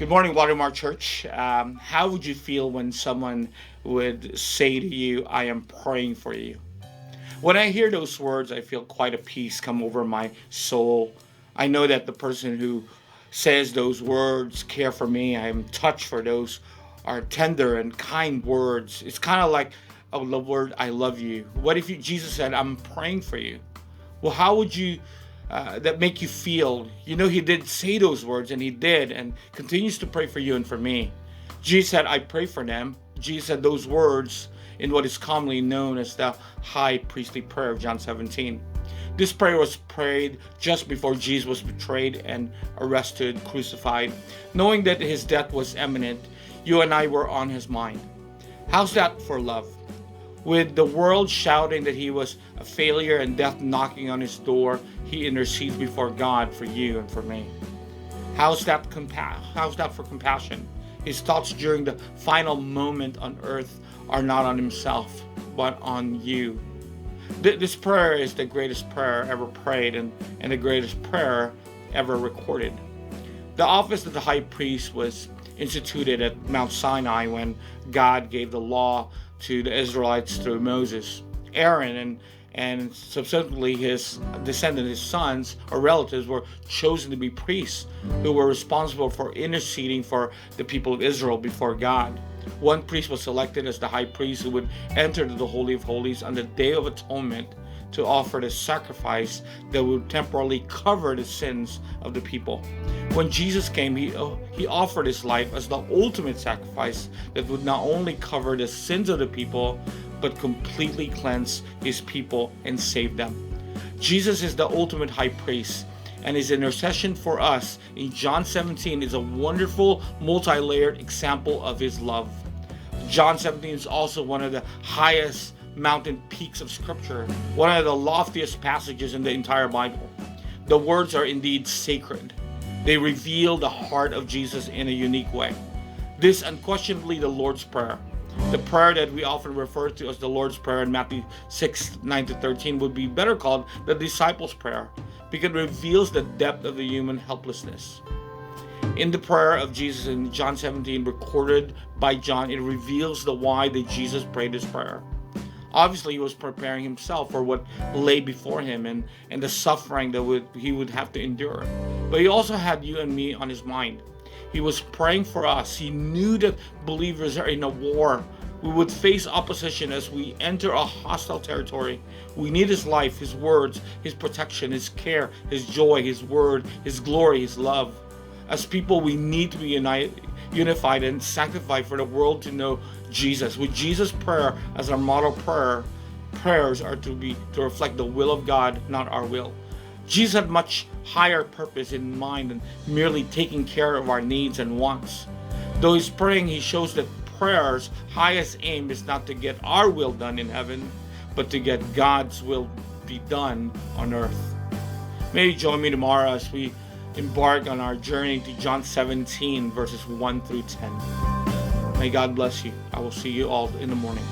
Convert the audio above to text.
Good morning, Watermark Church. How would you feel when someone would say to you, I am praying for you? When I hear those words, I feel quite a peace come over my soul. I know that the person who says those words care for me. I am touched for those are tender and kind words. It's kind of like the word I love you. What if Jesus said, I'm praying for you? Well, how would you that make you feel? He did say those words, and he did, and continues to pray for you and for me. Jesus said, I pray for them. Jesus said those words in what is commonly known as the high priestly prayer of John 17. This prayer was prayed just before Jesus was betrayed and arrested, crucified. Knowing that his death was imminent, you and I were on his mind. How's that for love? With the world shouting that he was a failure and death knocking on his door, he intercedes before God for you and for me. How's that for compassion? His thoughts during the final moment on earth are not on himself, but on you. This prayer is the greatest prayer ever prayed and the greatest prayer ever recorded. The office of the high priest was instituted at Mount Sinai when God gave the law to the Israelites through Moses. Aaron and subsequently his descendants, his sons or relatives, were chosen to be priests who were responsible for interceding for the people of Israel before God. One priest was selected as the high priest who would enter the Holy of Holies on the Day of Atonement to offer the sacrifice that would temporarily cover the sins of the people. When Jesus came, he offered his life as the ultimate sacrifice that would not only cover the sins of the people, but completely cleanse his people and save them. Jesus is the ultimate high priest, and his intercession for us in John 17 is a wonderful, multi-layered example of his love. John 17 is also one of the highest mountain peaks of Scripture, one of the loftiest passages in the entire Bible. The words are indeed sacred. They reveal the heart of Jesus in a unique way. This unquestionably the Lord's Prayer. The prayer that we often refer to as the Lord's Prayer in Matthew 6, 9-13 would be better called the Disciples' Prayer because it reveals the depth of the human helplessness. In the prayer of Jesus in John 17, recorded by John, it reveals the why that Jesus prayed this prayer. Obviously, he was preparing himself for what lay before him and the suffering that he would have to endure. But he also had you and me on his mind. He was praying for us. He knew that believers are in a war. We would face opposition as we enter a hostile territory. We need his life, his words, his protection, his care, his joy, his word, his glory, his love. As people, we need to be unified and sanctified for the world to know Jesus. With Jesus' prayer as our model prayer, prayers are to reflect the will of God, not our will. Jesus had much higher purpose in mind than merely taking care of our needs and wants. Though he's praying, he shows that prayer's highest aim is not to get our will done in heaven, but to get God's will be done on earth. May you join me tomorrow as we embark on our journey to John 17, verses 1-10. May God bless you. I will see you all in the morning.